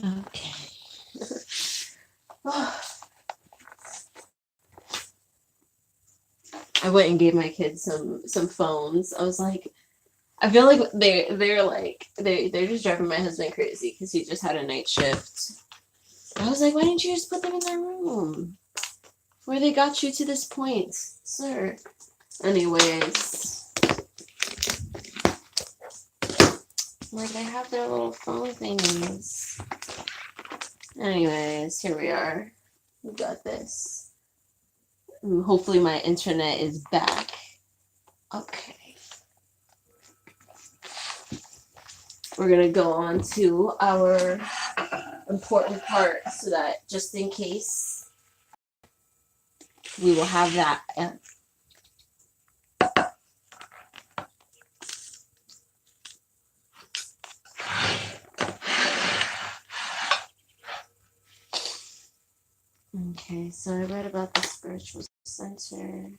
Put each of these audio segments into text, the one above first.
Okay. I went and gave my kids some phones. I was like, I feel like they're just driving my husband crazy because he just had a night shift. I was like, why didn't you just put them in their room? Where they got you to this point, sir. Anyways, like they have their little phone thingies. Anyways, here we are. We got this. Hopefully my internet is back. Okay. We're going to go on to our important part so that just in case we will have that. Okay, so I read about the spiritual center.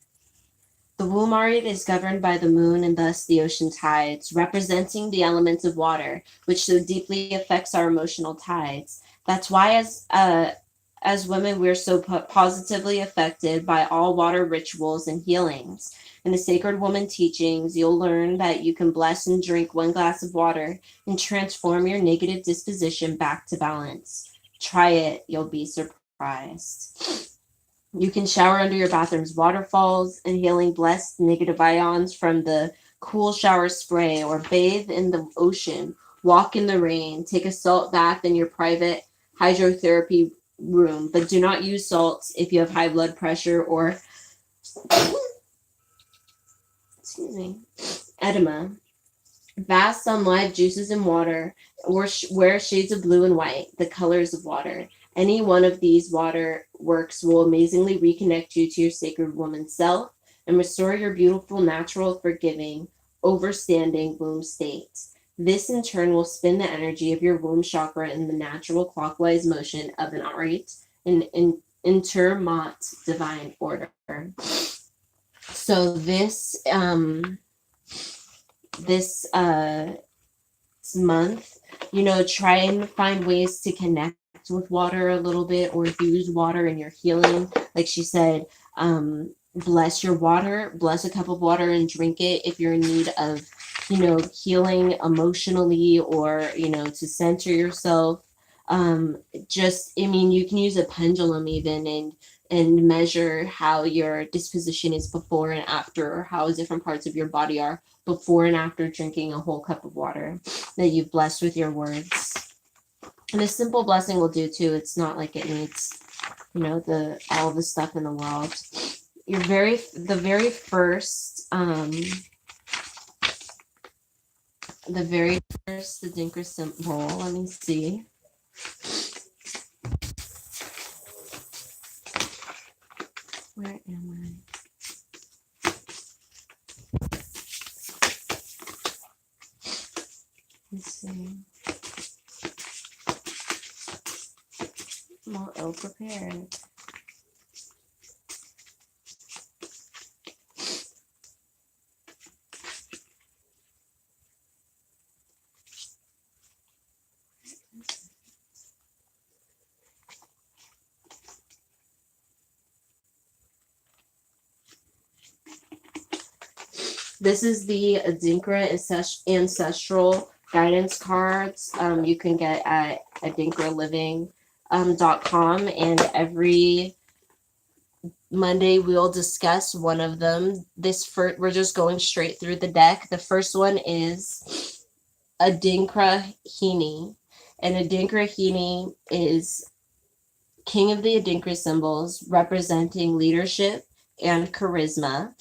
The Womari is governed by the moon and thus the ocean tides, representing the elements of water, which so deeply affects our emotional tides. That's why as women, we're so positively affected by all water rituals and healings. In the Sacred Woman teachings, you'll learn that you can bless and drink one glass of water and transform your negative disposition back to balance. Try it, you'll be surprised. You can shower under your bathroom's waterfalls, inhaling blessed negative ions from the cool shower spray, or bathe in the ocean, walk in the rain, take a salt bath in your private hydrotherapy room, but do not use salts if you have high blood pressure or edema. Bath on live juices and water, or wear shades of blue and white, the colors of water. Any one of these water works will amazingly reconnect you to your sacred woman self and restore your beautiful, natural, forgiving, overstanding womb state. This in turn will spin the energy of your womb chakra in the natural clockwise motion of an Arit in inter Maat divine order. So this month, try and find ways to connect with water a little bit, or use water in your healing. Like she said, bless your water, bless a cup of water and drink it if you're in need of, healing emotionally, or, to center yourself. You can use a pendulum even, and measure how your disposition is before and after, or how different parts of your body are before and after drinking a whole cup of water that you've blessed with your words. And a simple blessing will do too. It's not like it needs, all the stuff in the world. The very first Adinkra symbol. Let me see. Where am I? Let's see. I'm all ill-prepared. This is the Adinkra Ancestral Guidance Cards you can get at adinkraliving.com, and every Monday we'll discuss one of them. We're just going straight through the deck. The first one is Adinkra Hini, and Adinkra Hini is king of the Adinkra symbols, representing leadership and charisma.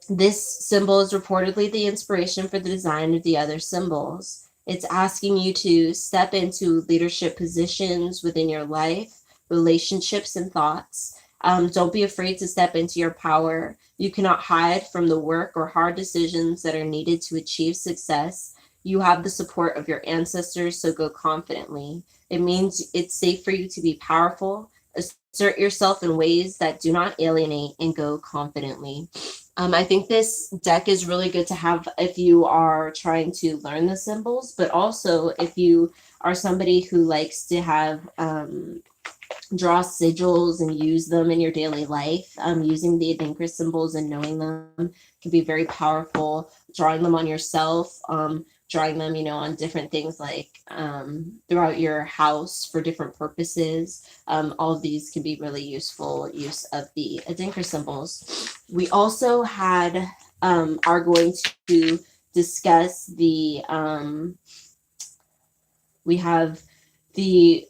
This symbol is reportedly the inspiration for the design of the other symbols. It's asking you to step into leadership positions within your life, relationships, and thoughts. Don't be afraid to step into your power. You cannot hide from the work or hard decisions that are needed to achieve success. You have the support of your ancestors, so go confidently. It means it's safe for you to be powerful. Assert yourself in ways that do not alienate, and go confidently. I think this deck is really good to have if you are trying to learn the symbols, but also if you are somebody who likes to have draw sigils and use them in your daily life. Using the Adinkra symbols and knowing them can be very powerful. Drawing them on yourself, drawing them, on different things like throughout your house for different purposes. All of these can be really useful use of the Adinkra symbols. We also are going to discuss we have the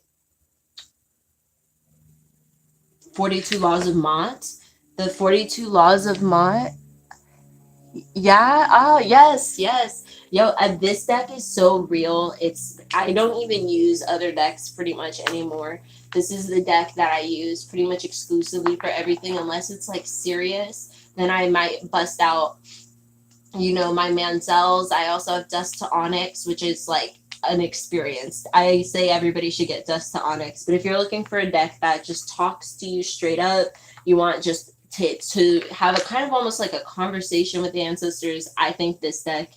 42 Laws of Maat. The 42 Laws of Maat. Yeah. Oh, yes, yes. Yo, this deck is so real. I don't even use other decks pretty much anymore. This is the deck that I use pretty much exclusively for everything, unless it's like serious. Then I might bust out, my Manzels. I also have Dust to Onyx, which is like an experience. I say everybody should get Dust to Onyx, but if you're looking for a deck that just talks to you straight up, you want just to have a kind of almost like a conversation with the ancestors, I think this deck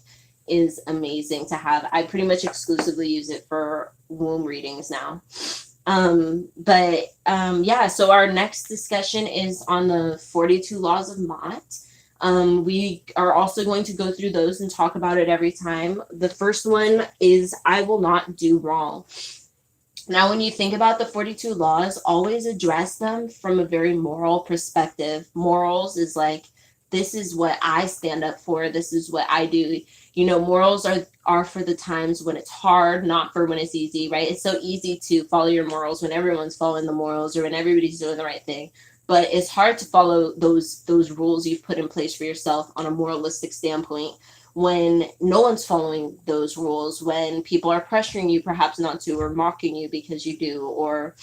is amazing to have. I pretty much exclusively use it for womb readings now. Yeah, so our next discussion is on the 42 Laws of Maat. We are also going to go through those and talk about it every time. The first one is I will not do wrong. Now, when you think about the 42 laws, always address them from a very moral perspective. Morals is like, this is what I stand up for. This is what I do. Morals are for the times when it's hard, not for when it's easy, right? It's so easy to follow your morals when everyone's following the morals or when everybody's doing the right thing. But it's hard to follow those rules you've put in place for yourself on a moralistic standpoint when no one's following those rules, when people are pressuring you perhaps not to, or mocking you because you do, or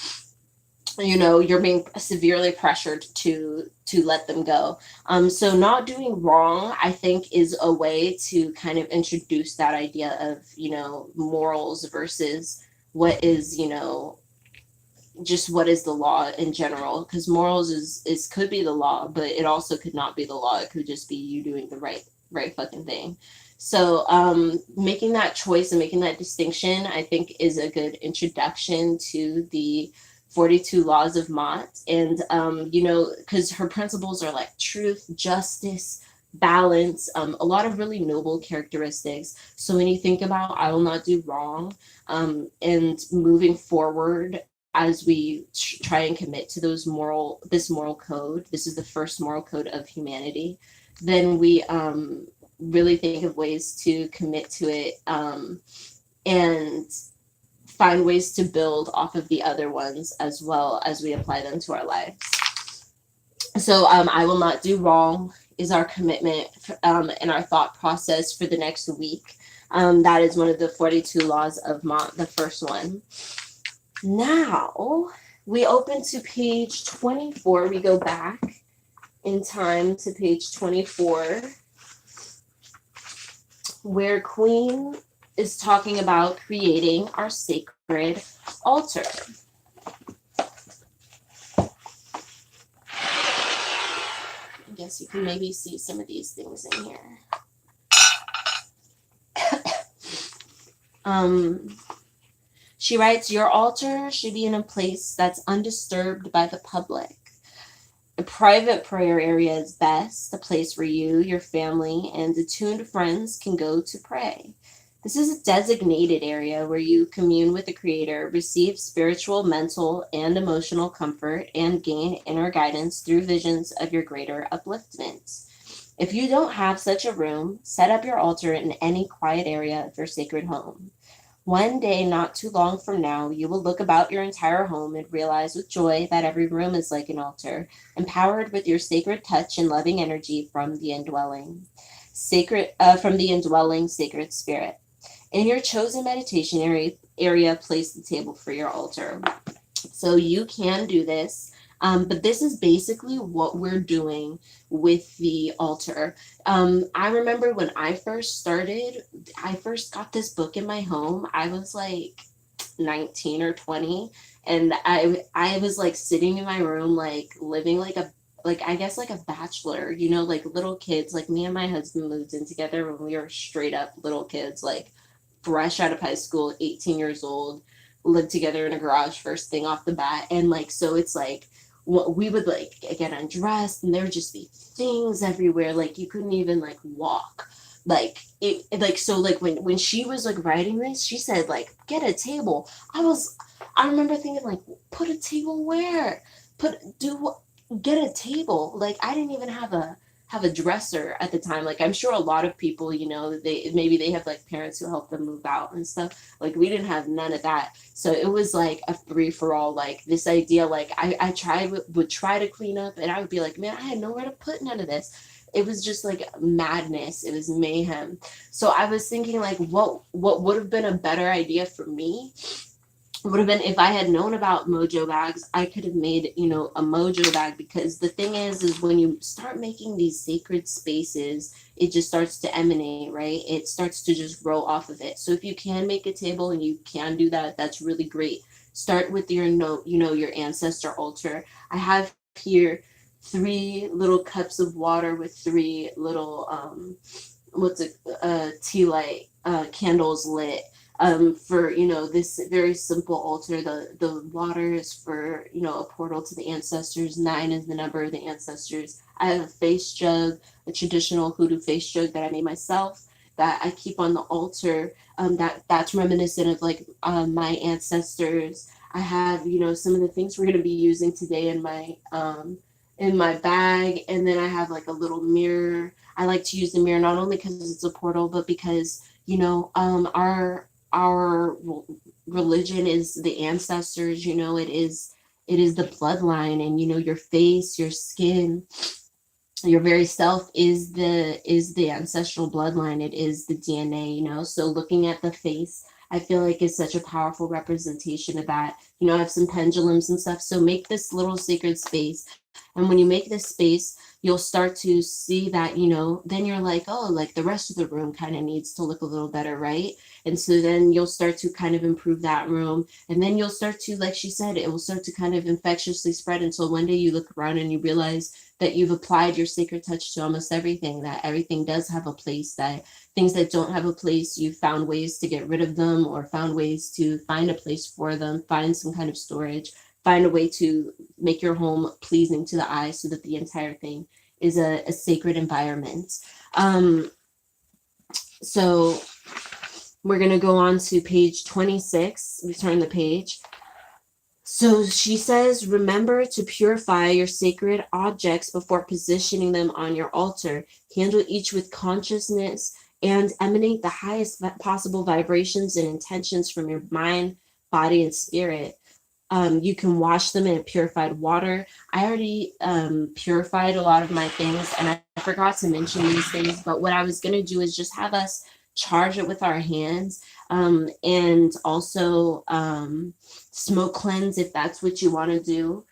you're being severely pressured to let them go. So not doing wrong, I think, is a way to kind of introduce that idea of morals versus what is just what is the law in general, because morals is could be the law, but it also could not be the law. It could just be you doing the right fucking thing. So making that choice and making that distinction, I think, is a good introduction to the 42 Laws of Maat. And because her principles are like truth, justice, balance, a lot of really noble characteristics. So when you think about I will not do wrong, and moving forward as we try and commit to this moral code, this is the first moral code of humanity, then we really think of ways to commit to it, and find ways to build off of the other ones as well as we apply them to our lives. So I will not do wrong is our commitment and our thought process for the next week. That is one of the 42 laws of Maat, the first one. Now we open to page 24. We go back in time to page 24, where Queen is talking about creating our sacred altar. I guess you can maybe see some of these things in here. She writes, your altar should be in a place that's undisturbed by the public. A private prayer area is best, a place where you, your family, and attuned friends can go to pray. This is a designated area where you commune with the Creator, receive spiritual, mental, and emotional comfort, and gain inner guidance through visions of your greater upliftment. If you don't have such a room, set up your altar in any quiet area of your sacred home. One day, not too long from now, you will look about your entire home and realize with joy that every room is like an altar, empowered with your sacred touch and loving energy from the indwelling sacred spirit. In your chosen meditation area, place the table for your altar. So you can do this, but this is basically what we're doing with the altar. I remember when I first got this book in my home. I was like 19 or 20, and I was like sitting in my room, like living like like I guess like a bachelor, you know, like little kids. Like me and my husband moved in together when we were straight up little kids, like fresh out of high school, 18 years old, lived together in a garage first thing off the bat. And like so it's like what we would like get undressed and there would just be things everywhere. Like you couldn't even like walk. Like like so like when she was like writing this, she said like get a table. I remember thinking like put a table where? Put do what get a table. Like I didn't even have a dresser at the time. Like I'm sure a lot of people, you know, they maybe they have like parents who help them move out and stuff. Like we didn't have none of that. So it was like a free for all. Like this idea, like would try to clean up, and I would be like, man, I had nowhere to put none of this. It was just like madness. It was mayhem. So I was thinking like, what would have been a better idea for me would have been if I had known about Mojo bags, I could have made, you know, a Mojo bag because the thing is when you start making these sacred spaces, it just starts to emanate, right? It starts to just grow off of it. So if you can make a table and you can do that, that's really great. Start with your note, you know, your ancestor altar. I have here 3 little cups of water with 3 little what's it tea light candles lit for you know this very simple altar. The water is for you know a portal to the ancestors. 9 is the number of the ancestors. I have a face jug, a traditional hoodoo face jug that I made myself that I keep on the altar. That's reminiscent of like my ancestors. I have you know some of the things we're going to be using today in my bag, and then I have like a little mirror. I like to use the mirror not only because it's a portal, but because you know our religion is the ancestors. You know, it is the bloodline, and you know your face, your skin, your very self is the ancestral bloodline. It is the DNA, you know. So looking at the face, I feel like is such a powerful representation of that. You know, I have some pendulums and stuff. So make this little sacred space. And when you make this space, you'll start to see that, you know, then you're like, oh, like the rest of the room kind of needs to look a little better, right? And so then you'll start to kind of improve that room. And then you'll start to, like she said, it will start to kind of infectiously spread until one day you look around and you realize that you've applied your sacred touch to almost everything, that everything does have a place, that things that don't have a place, you've found ways to get rid of them or found ways to find a place for them, find some kind of storage, find a way to make your home pleasing to the eye so that the entire thing is a sacred environment. So we're going to go on to page 26. We turn the page. So she says, remember to purify your sacred objects before positioning them on your altar. Handle each with consciousness and emanate the highest possible vibrations and intentions from your mind, body, and spirit. You can wash them in purified water. I already purified a lot of my things, and I forgot to mention these things, but what I was going to do is just have us charge it with our hands, and also smoke cleanse if that's what you want to do.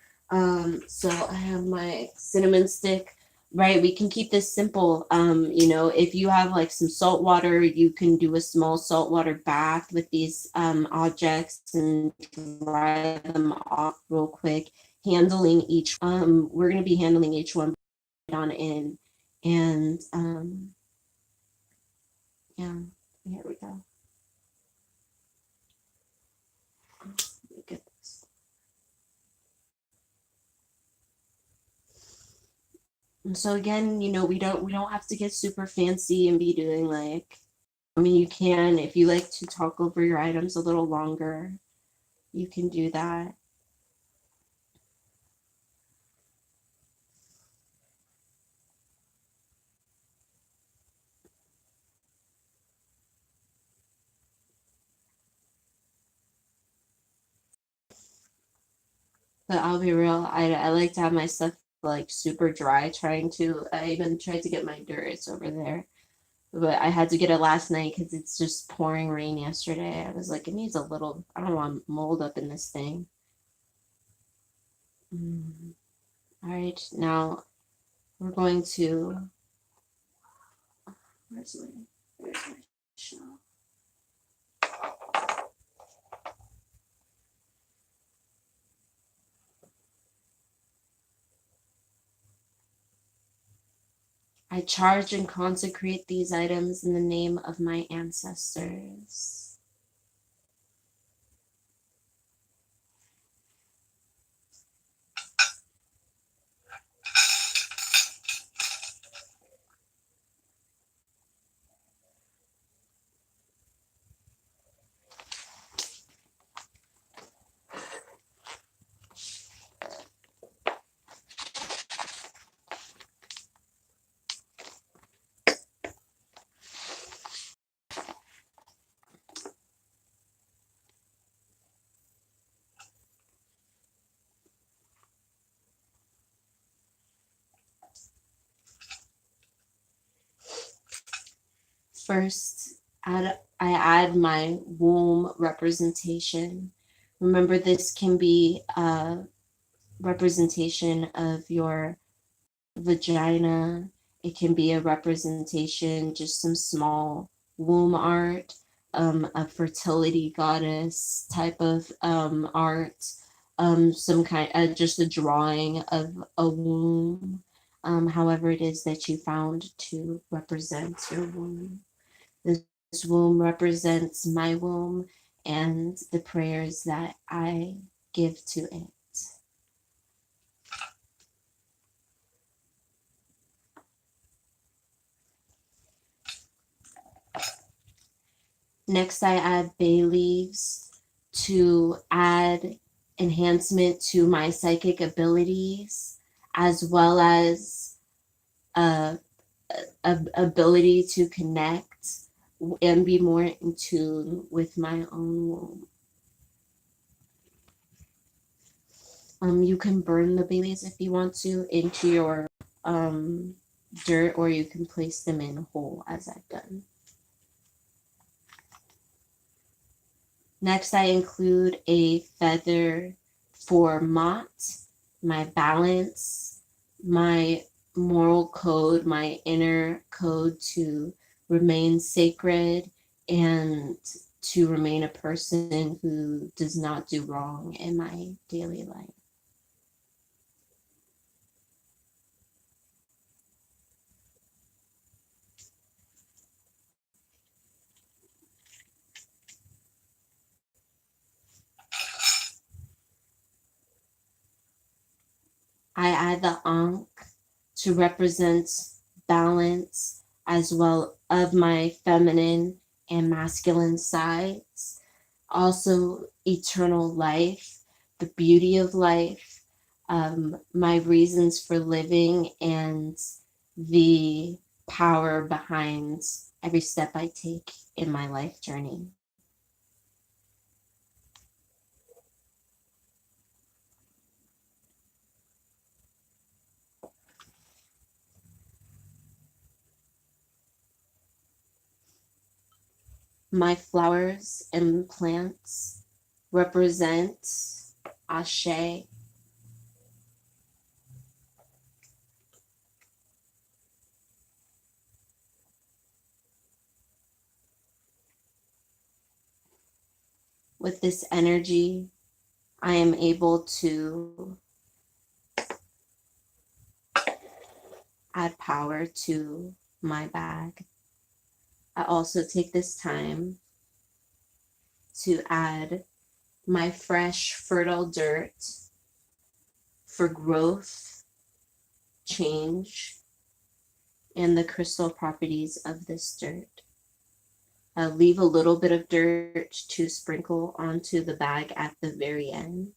So I have my cinnamon stick. Right, we can keep this simple. You know, if you have like some salt water, you can do a small saltwater bath with these objects and dry them off real quick. Handling each, we're going to be handling each one on in, and yeah, here we go. Let me get this. And so again, you know, we don't have to get super fancy and be doing like, I mean, you can if you like to talk over your items a little longer, you can do that. But I'll be real, I like to have my stuff like super dry. I even tried to get my dirt. It's over there, but I had to get it last night because it's just pouring rain yesterday. I was like, it needs a little. I don't want mold up in this thing. Mm. All right, now we're going to. Where's my show? I charge and consecrate these items in the name of my ancestors. First, I add my womb representation. Remember, this can be a representation of your vagina. It can be a representation, just some small womb art, a fertility goddess type of art, some kind, just a drawing of a womb, however it is that you found to represent your womb. This womb represents my womb and the prayers that I give to it. Next, I add bay leaves to add enhancement to my psychic abilities, as well as a ability to connect and be more in tune with my own womb. You can burn the bay leaves if you want to into your dirt, or you can place them in whole, as I've done. Next, I include a feather for Maat, my balance, my moral code, my inner code to remain sacred and to remain a person who does not do wrong in my daily life. I add the Ankh to represent balance as well of my feminine and masculine sides. Also, eternal life, the beauty of life, my reasons for living, and the power behind every step I take in my life journey. My flowers and plants represent Ashe. With this energy, I am able to add power to my bag. I also take this time to add my fresh, fertile dirt for growth, change, and the crystal properties of this dirt. I'll leave a little bit of dirt to sprinkle onto the bag at the very end.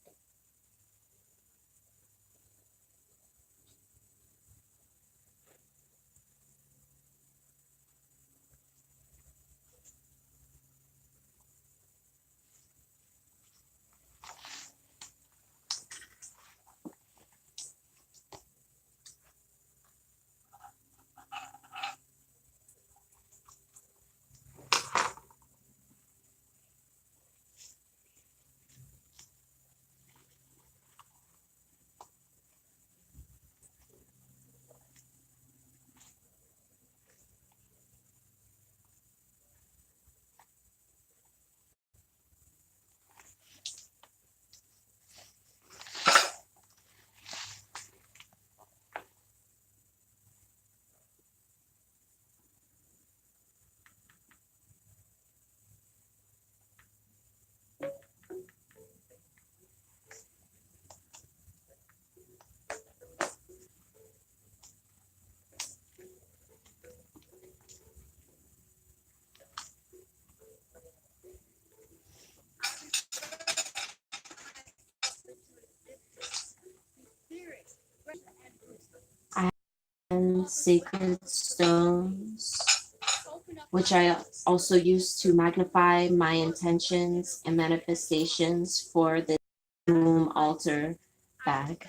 sacred stones, which I also use to magnify my intentions and manifestations for the womb altar bag.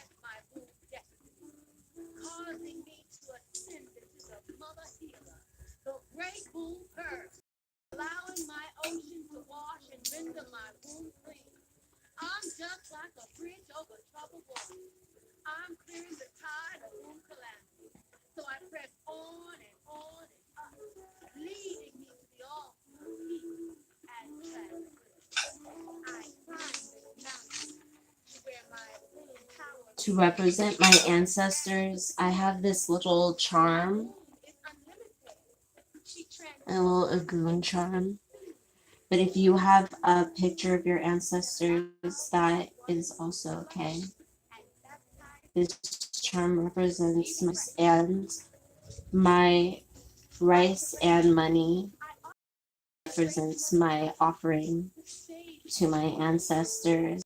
To represent my ancestors, I have this little charm, a little Agoon charm. But if you have a picture of your ancestors, that is also okay. This charm represents my and my rice and money represents my offering to my ancestors.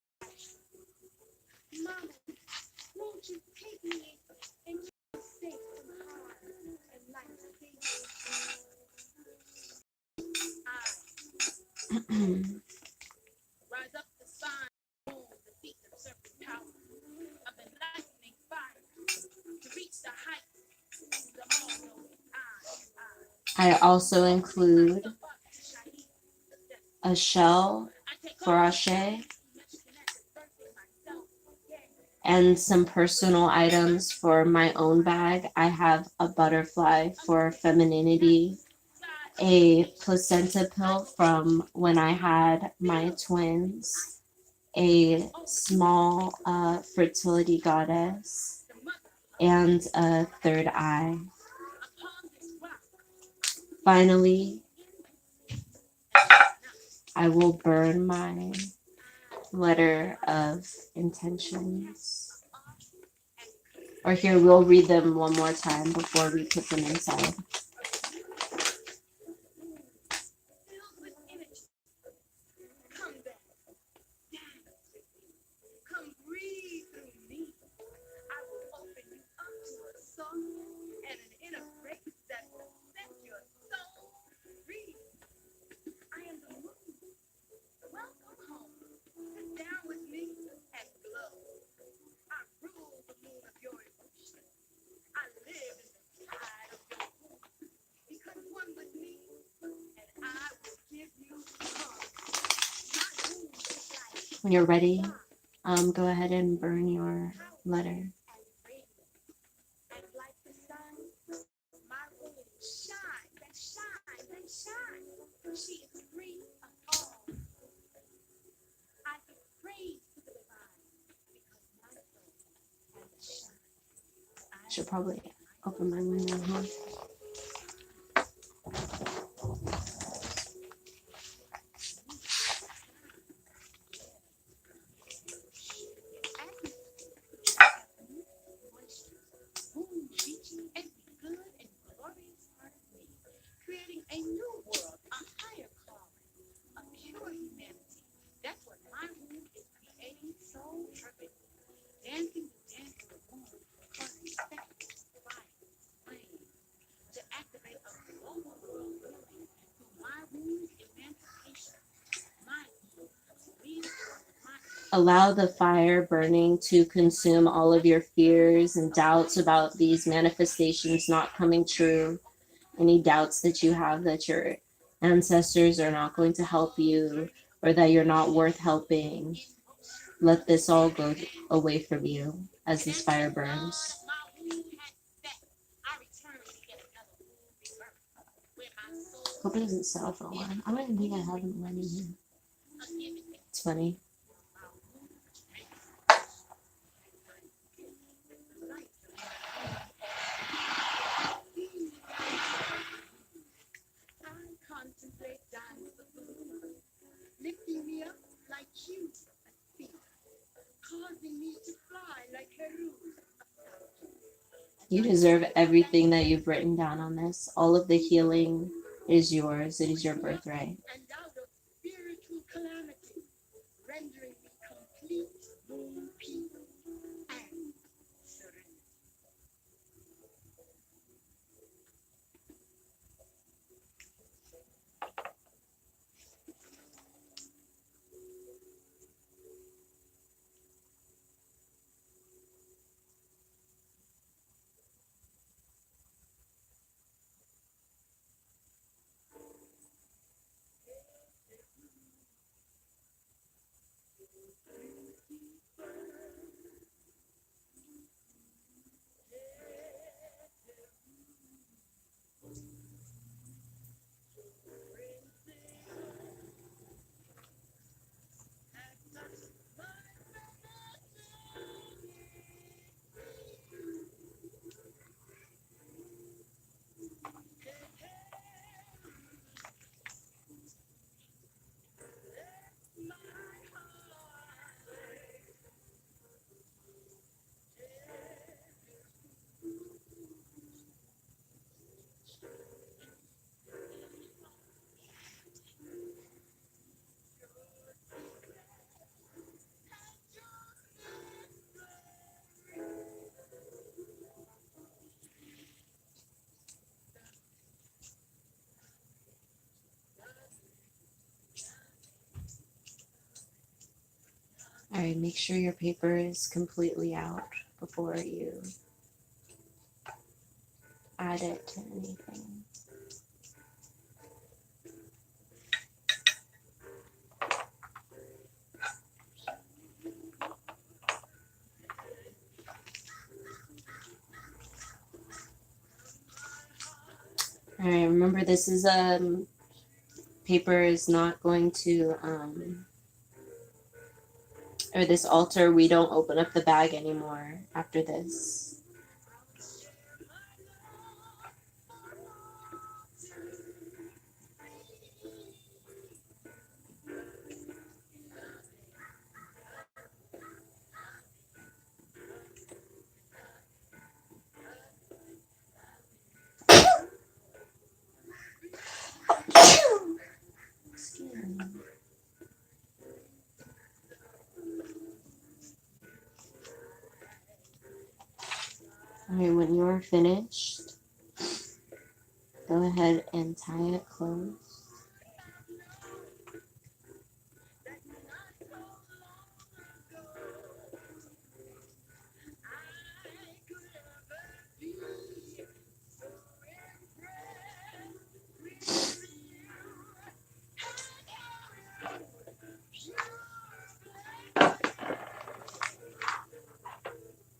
I also include a shell for Ashe and some personal items for my own bag. I have a butterfly for femininity, a placenta pill from when I had my twins, a small fertility goddess, and a third eye. Finally, I will burn my letter of intentions. Or here, we'll read them one more time before we put them inside. When you're ready, go ahead and burn your letter. Should probably open my window, huh? Allow the fire burning to consume all of your fears and doubts about these manifestations not coming true. Any doubts that you have that your ancestors are not going to help you or that you're not worth helping. Let this all go away from you as this fire burns. Hope it doesn't sell for a while. I don't even think I have it running here. It's funny. You deserve everything that you've written down on this. All of the healing is yours. It is your birthright. All right, make sure your paper is completely out before you add it to anything. All right, remember this is paper is not going to or this altar, we don't open up the bag anymore after this. All right, when you're finished, go ahead and tie it close.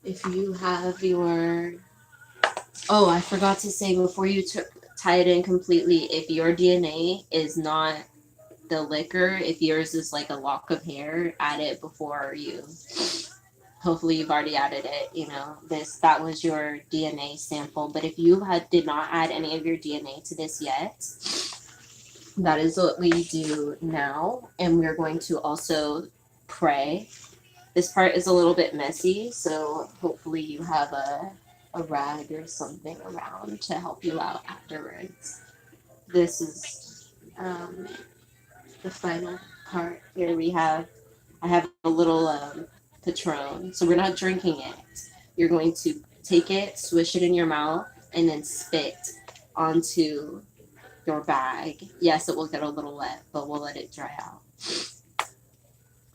If you have your, oh, I forgot to say before you tie it in completely, if your DNA is not the liquor, if yours is like a lock of hair, add it before you. Hopefully you've already added it, that was your DNA sample. But if you did not add any of your DNA to this yet, that is what we do now. And we're going to also pray. This part is a little bit messy, so hopefully you have a rag or something around to help you out afterwards. This is the final part. Here I have a little Patron. So we're not drinking it. You're going to take it, swish it in your mouth, and then spit onto your bag. Yes, it will get a little wet, but we'll let it dry out.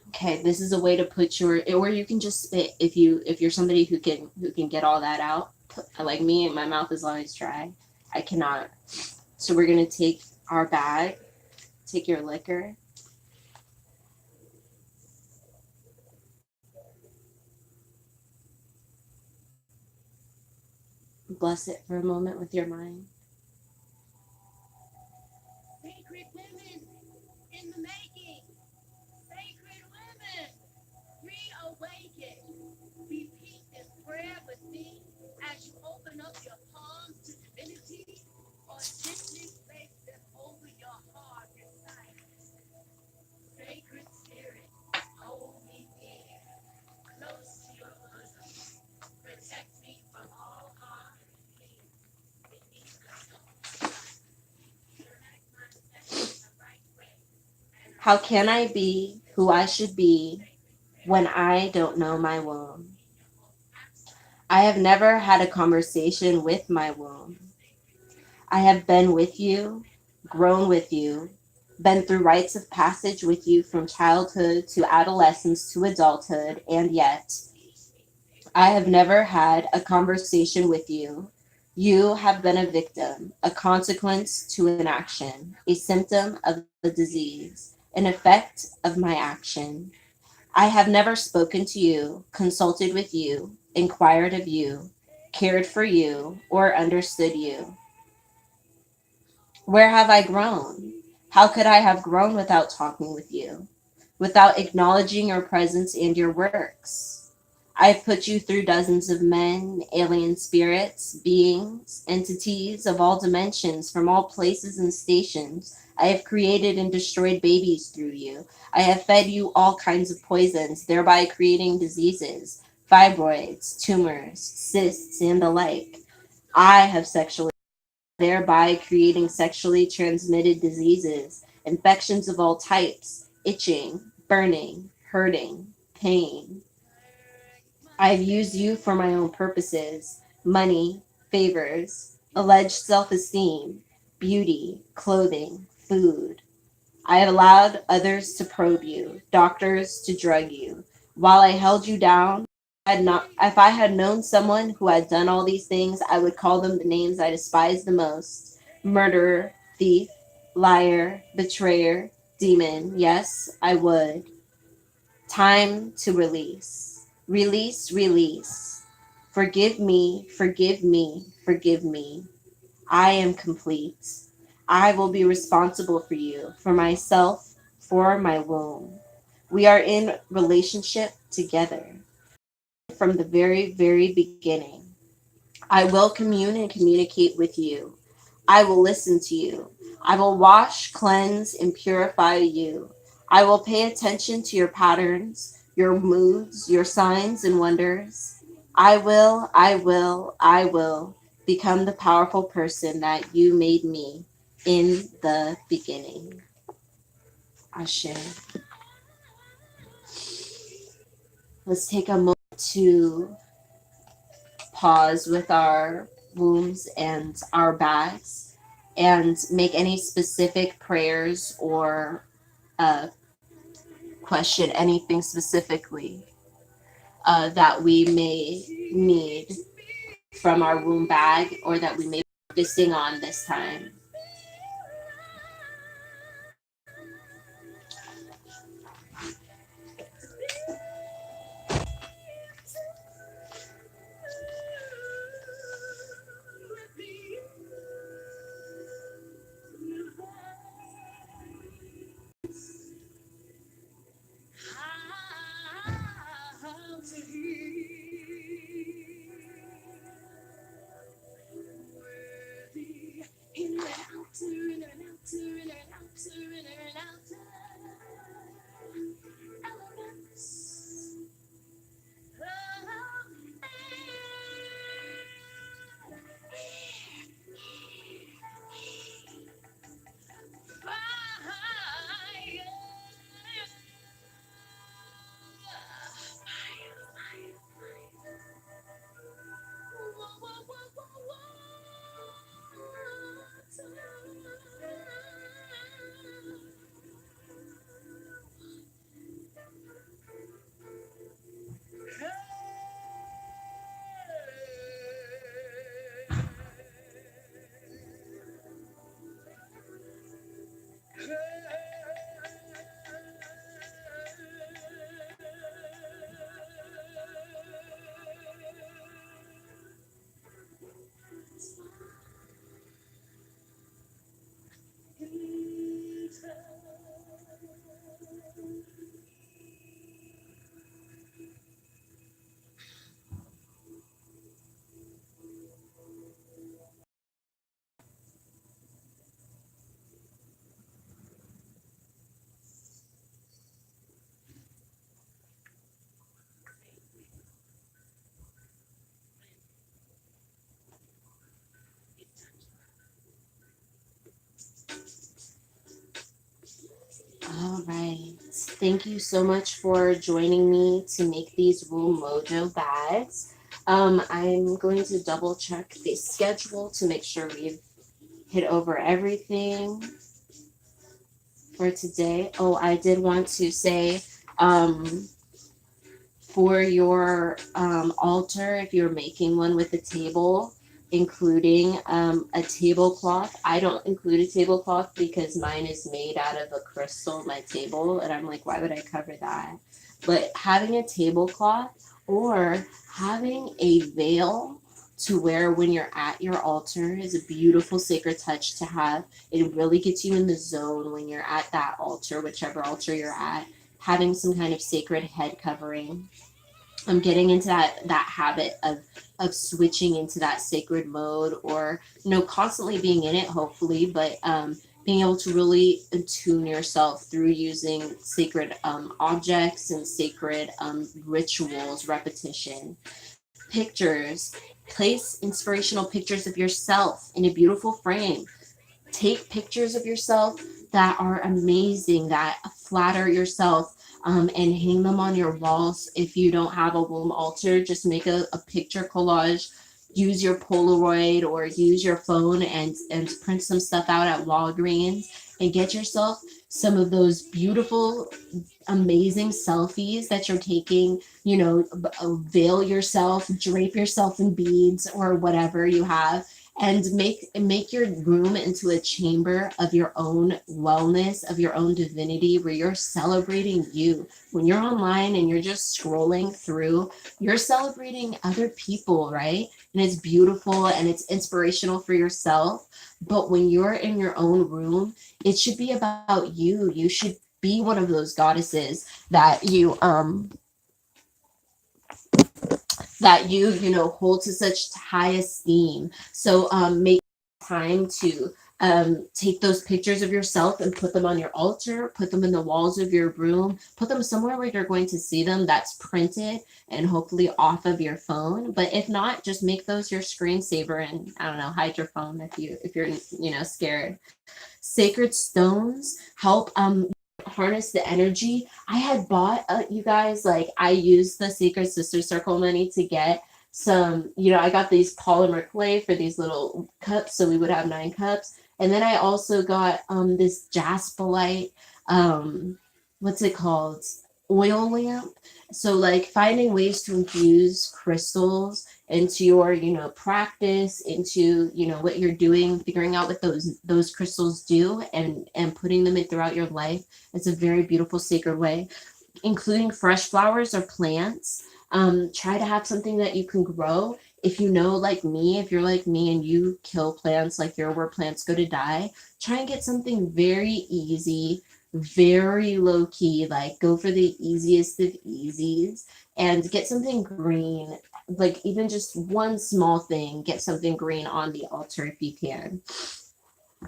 Okay, this is a way to put or you can just spit if you're somebody who can get all that out. Like me, my mouth is always dry. I cannot. So we're gonna take our bag, take your liquor. Bless it for a moment with your mind. Sacred women in the making. Sacred women, reawaken. Repeat this prayer with me as you open up your palms to divinity or gently place them over your heart and silence. Sacred spirit, hold me near, close to your bosom. Protect me from all harm and pain. Beneath the stone. Direct my steps in the right way. How can I be who I should be when I don't know my womb? I have never had a conversation with my womb. I have been with you, grown with you, been through rites of passage with you from childhood to adolescence to adulthood, and yet I have never had a conversation with you. You have been a victim, a consequence to an action, a symptom of the disease, an effect of my action. I have never spoken to you, consulted with you, inquired of you, cared for you, or understood you. Where have I grown? How could I have grown without talking with you, without acknowledging your presence and your works? I've put you through dozens of men, alien spirits, beings, entities of all dimensions, from all places and stations. I have created and destroyed babies through you. I have fed you all kinds of poisons, thereby creating diseases, fibroids, tumors, cysts, and the like. I have sexually, thereby creating sexually transmitted diseases, infections of all types, itching, burning, hurting, pain. I've used you for my own purposes: money, favors, alleged self esteem, beauty, clothing, food. I have allowed others to probe you, doctors to drug you. While I held you down, if I had known someone who had done all these things, I would call them the names I despise the most: murderer, thief, liar, betrayer, demon. Yes, I would. Time to release. Release, release. Forgive me, forgive me, forgive me. I am complete. I will be responsible for you, for myself, for my womb. We are in relationship together from the very, very beginning. I will commune and communicate with you. I will listen to you. I will wash, cleanse, and purify you. I will pay attention to your patterns, your moods, your signs and wonders. I will become the powerful person that you made me in the beginning. Ashe. Let's take a moment to pause with our wombs and our bags and make any specific prayers or uh, question anything specifically that we may need from our womb bag or that we may be focusing on this time. All right. Thank you so much for joining me to make these Wool Mojo bags. I'm going to double check the schedule to make sure we've hit over everything for today. Oh, I did want to say um, for your altar, if you're making one with a table, including a tablecloth. I don't include a tablecloth because mine is made out of a crystal, my table, and I'm like, why would I cover that? But having a tablecloth or having a veil to wear when you're at your altar is a beautiful sacred touch to have. It really gets you in the zone when you're at that altar, whichever altar you're at. Having some kind of sacred head covering. I'm getting into that habit of switching into that sacred mode, or constantly being in it, hopefully, but being able to really attune yourself through using sacred objects and sacred rituals, repetition. Pictures. Place inspirational pictures of yourself in a beautiful frame. Take pictures of yourself that are amazing, that flatter yourself, and hang them on your walls. If you don't have a womb altar, just make a picture collage. Use your Polaroid or use your phone and print some stuff out at Walgreens and get yourself some of those beautiful, amazing selfies that you're taking. Veil yourself, drape yourself in beads or whatever you have, and make your room into a chamber of your own wellness, of your own divinity, where you're celebrating you. When you're online and you're just scrolling through, you're celebrating other people, right? And it's beautiful and it's inspirational for yourself. But when you're in your own room, it should be about you. You should be one of those goddesses that you hold to such high esteem. So make time to take those pictures of yourself and put them on your altar, put them in the walls of your room, put them somewhere where you're going to see them, that's printed and hopefully off of your phone. But if not, just make those your screensaver and, I don't know, hide your phone if you're scared. Sacred stones help harness the energy. I had bought, you guys, like, I used the Sacred Sister Circle money to get some, I got these polymer clay for these little cups, so we would have 9 cups. And then I also got this jasperite, what's it called? Oil lamp. So, like, finding ways to infuse crystals into your practice, into what you're doing, figuring out what those crystals do, and putting them in throughout your life. It's a very beautiful sacred way, including fresh flowers or plants. Try to have something that you can grow. If like me, if you're like me and you kill plants, like you're where plants go to die, try and get something very easy, very low key, like go for the easiest of easies and get something green. Like, even just one small thing, get something green on the altar if you can.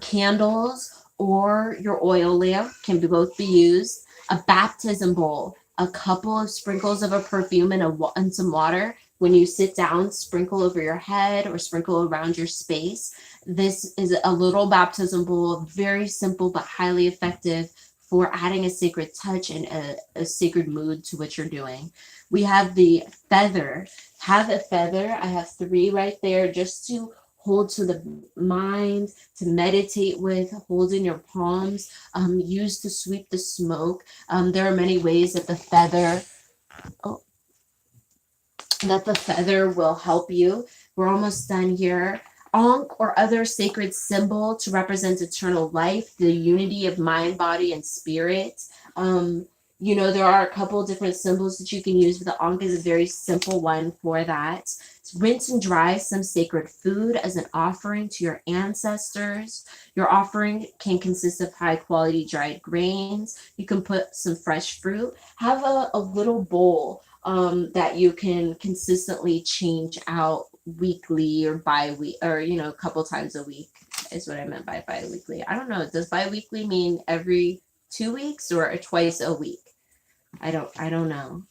Candles or your oil lamp can both be used. A baptism bowl, a couple of sprinkles of a perfume and some water. When you sit down, sprinkle over your head or sprinkle around your space. This is a little baptism bowl, very simple but highly effective for adding a sacred touch and a sacred mood to what you're doing. We have the feather. Have a feather. I have 3 right there, just to hold to the mind, to meditate with, hold in your palms, use to sweep the smoke. There are many ways oh, that the feather will help you. We're almost done here. Ankh or other sacred symbol to represent eternal life, the unity of mind, body, and spirit. There are a couple different symbols that you can use, but the Ankh is a very simple one for that. Rinse and dry some sacred food as an offering to your ancestors. Your offering can consist of high quality dried grains. You can put some fresh fruit. Have a little bowl that you can consistently change out weekly or bi-week, or a couple times a week is what I meant by bi-weekly. I don't know, does bi-weekly mean every 2 weeks or twice a week? I don't know.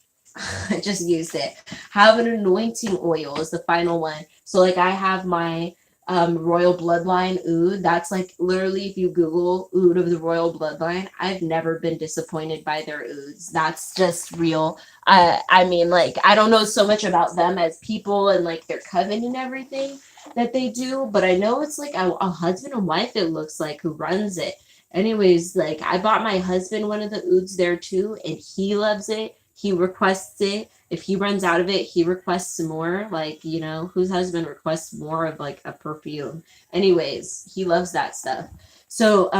I just used it. Have an anointing oil is the final one. So, like, I have my royal bloodline oud. That's like, literally, if you Google oud of the royal bloodline, I've never been disappointed by their ouds. That's just real. I mean, like, I don't know so much about them as people and like their coven and everything that they do, but I know it's like a husband and wife, it looks like, who runs it. Anyways, like, I bought my husband one of the ouds there too, and he loves it. He requests it. If he runs out of it, he requests some more. Like, you know, whose husband requests more of like a perfume? Anyways, he loves that stuff. So,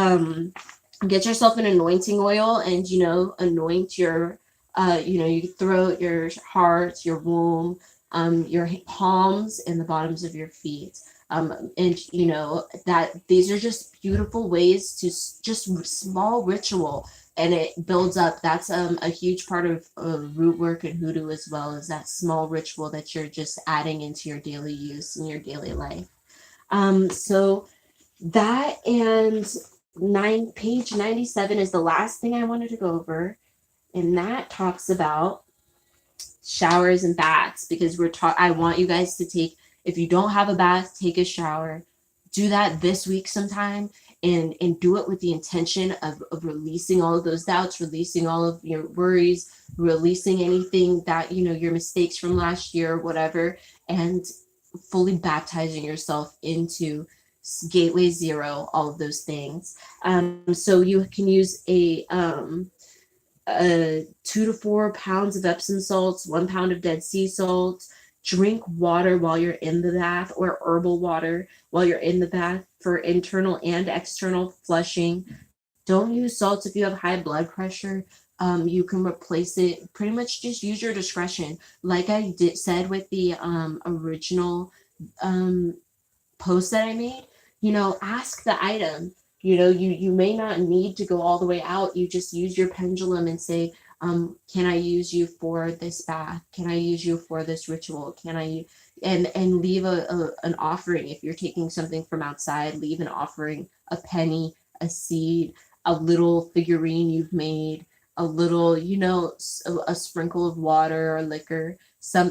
get yourself an anointing oil and, you know, anoint your, your throat, your heart, your womb, your palms, and the bottoms of your feet. And you know that these are just beautiful ways to just small ritual, and it builds up. That's a huge part of root work and hoodoo as well, is that small ritual that you're just adding into your daily use in your daily life. So that, and page 97 is the last thing I wanted to go over, and that talks about showers and baths, because I want you guys to take, if you don't have a bath, take a shower. Do that this week sometime, and do it with the intention of releasing all of those doubts, releasing all of your worries, releasing anything that, you know, your mistakes from last year or whatever, and fully baptizing yourself into gateway zero, all of those things. So you can use a 2 to 4 pounds of Epsom salts, 1 pound of Dead Sea salt. Drink water while you're in the bath, or herbal water while you're in the bath, for internal and external flushing. Don't use salts if you have high blood pressure. You can replace it. Pretty much just use your discretion. Like I said with the original um, post that I made, you know, ask the item. You know, you may not need to go all the way out. You just use your pendulum and say, can I use you for this bath? Can I use you for this ritual? Can I, and leave an offering. If you're taking something from outside, leave an offering, a penny, a seed, a little figurine you've made, a little, you know, a sprinkle of water or liquor.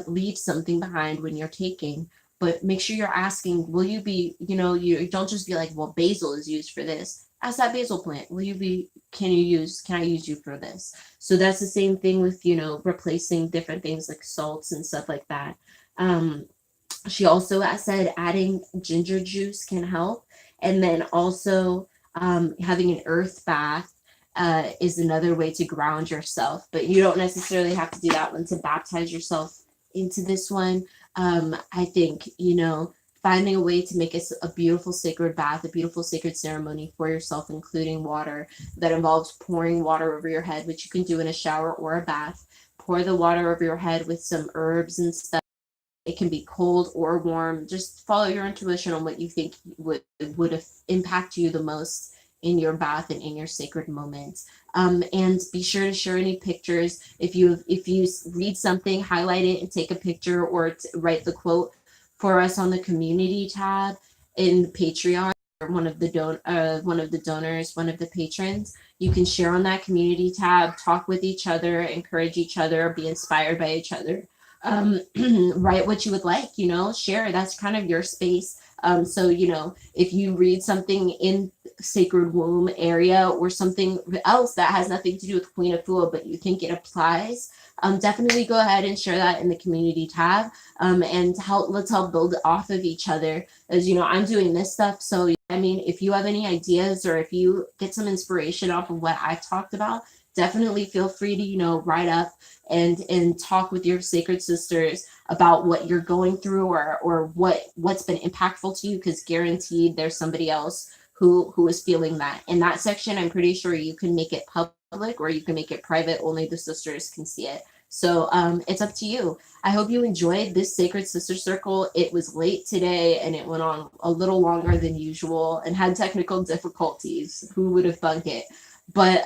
Leave something behind when you're taking, but make sure you're asking, will you be, you know, you don't just be like, well, basil is used for this. Ask that basil plant, will you be, can I use you for this? So that's the same thing with, you know, replacing different things like salts and stuff like that. Um, she also said adding ginger juice can help. And then also having an earth bath is another way to ground yourself. But you don't necessarily have to do that one to baptize yourself into this one. I think, you know, finding a way to make a beautiful sacred bath, a beautiful sacred ceremony for yourself, including water, that involves pouring water over your head, which you can do in a shower or a bath. Pour the water over your head with some herbs and stuff. It can be cold or warm. Just follow your intuition on what you think would impact you the most in your bath and in your sacred moments. And be sure to share any pictures. If you read something, highlight it and take a picture, or write the quote for us on the community tab in Patreon. Or one of the donors, one of the patrons. You can share on that community tab, talk with each other, encourage each other, be inspired by each other. Write what you would like, you know, share. That's kind of your space. So, you know, if you read something in sacred womb area, or something else that has nothing to do with Queen Afua, but you think it applies, definitely go ahead and share that in the community tab. And let's help build off of each other. As you know, I'm doing this stuff. So, I mean, if you have any ideas, or if you get some inspiration off of what I've talked about, definitely feel free to, you know, write up and talk with your sacred sisters about what you're going through, or what's been impactful to you, because guaranteed there's somebody else who is feeling that. In that section, I'm pretty sure you can make it public, or you can make it private. Only the sisters can see it. So it's up to you. I hope you enjoyed this Sacred Sister Circle. It was late today, and it went on a little longer than usual and had technical difficulties. Who would have thunk it? But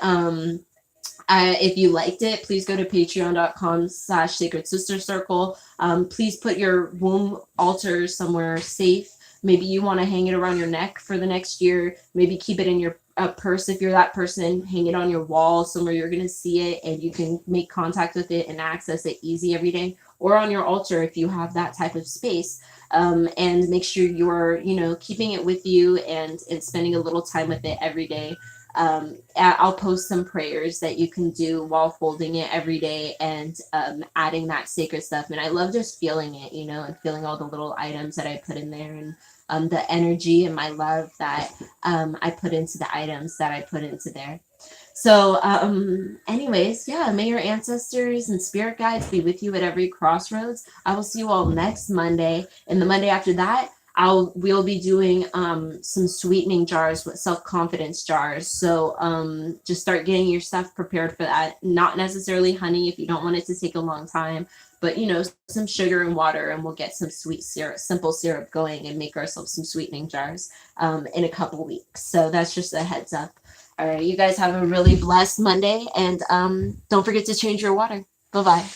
if you liked it, please go to patreon.com/sacred sister circle. Please put your womb altar somewhere safe. Maybe you want to hang it around your neck for the next year. Maybe keep it in your purse if you're that person. Hang it on your wall somewhere you're going to see it, and you can make contact with it and access it easy every day. Or on your altar if you have that type of space. And make sure you're, you know, keeping it with you, and spending a little time with it every day. I'll post some prayers that you can do while holding it every day, and adding that sacred stuff. And I love just feeling it, you know, and feeling all the little items that I put in there, and the energy and my love that I put into the items that I put into there. So, anyways, yeah, may your ancestors and spirit guides be with you at every crossroads. I will see you all next Monday. And the Monday after that, we'll be doing some sweetening jars with self-confidence jars. So just start getting your stuff prepared for that. Not necessarily honey if you don't want it to take a long time, but some sugar and water, and we'll get some sweet syrup, simple syrup going, and make ourselves some sweetening jars in a couple weeks. So that's just a heads up. All right, you guys have a really blessed Monday, and don't forget to change your water. Bye bye.